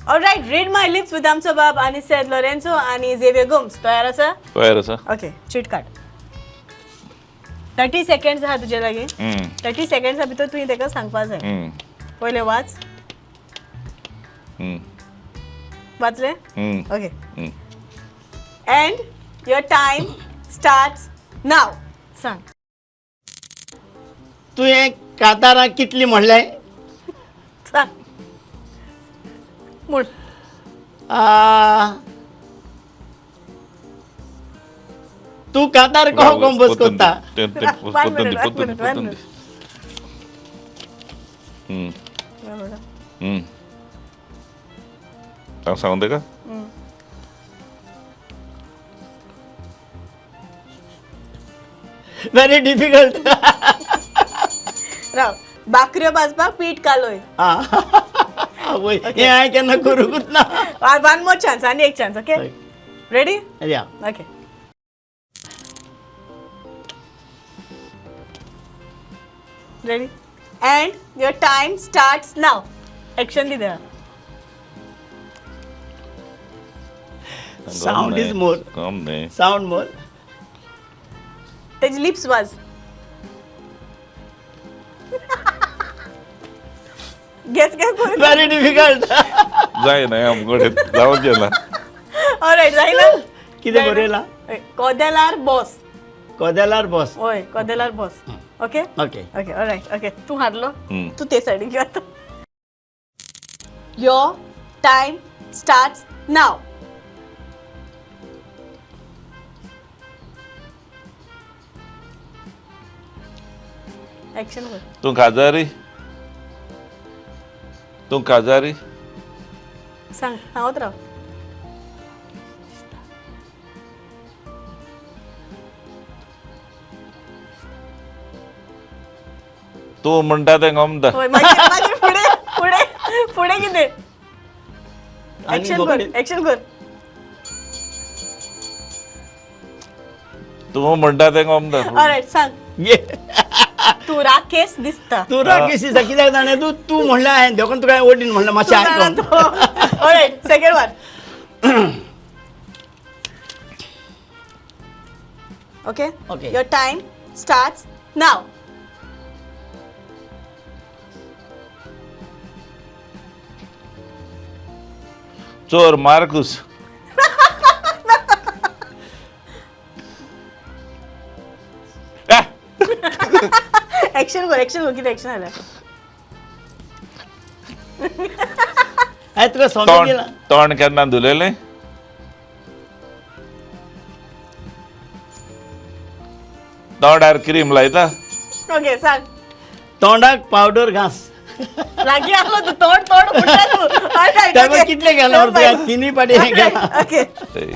Alright, read my lips with आमचो बाब आणि सेथ लॉरेन्सो आणि झेवियर गोम्स. तयार आसा? तयार आसा? Okay, cheat card. 30 सेकंड्स आहा तुजे लागीं. 30 सेकंड्सा भितर तुवें ताका सांगपाक जाय. पयलें वाच. वाचलें? Okay. And your time starts now. सांग. तुवें कातारां कितली म्हणलें? सांग. म्हूण. तू कातार कहो कंपोज करता? सांगून दे का? Very difficult. राव, बाकऱ्यो भाजपाक पीठ कालोय. आवय, हें हांवें केन्ना करूंकूच ना. वन मोर चान्स, आनी एक चान्स. Okay, ready? या. Okay. Ready? And your time starts now. Action दी देवा. Sound is more. काम नाही. Sound more. तेजी लिप्स वाज. गेस करून. Very difficult. जाय नाही आमकडे जाऊन गेला. ऑलराइट, जायना? कितें बरयलां? कोदेलार बॉस. कोदेलार बॉस. ओय, कोदेलार boss. Okay? Okay. Okay, alright. Okay, तू हारलो. तू ते साइडीक यो आतां. Your time starts now. Action कर. तू काजारी सांग, हांवच राव. तू म्हणटा तें गमता. होय, मागीर फुडें कितें? आनी एक्शन कर, एक्शन कर. तू म्हणटा तें गमता. ऑलराइट, सांग. घे. तू राकेश दिसता. तू राकेश दिसता. कित्याक जाणा तू म्हणलें हांवें देखून तुका ओडीन म्हणलें मातशें आयकून. Alright, second one. Okay? Okay. Your time starts now. चोर मार्कुस. एक्शन कर, किती एक्शन आलं? हांवें तुका सोंपें दिलां. तोंड केन्ना धुलेलें? तोंडार क्रीम लायता? ओके, सांग. तोंडाक पावडर घास. लागीं आलो तू. तोंड म्हणटा तू. ऑलराइट, कितले गेलो तिनी पाटी ओके. ते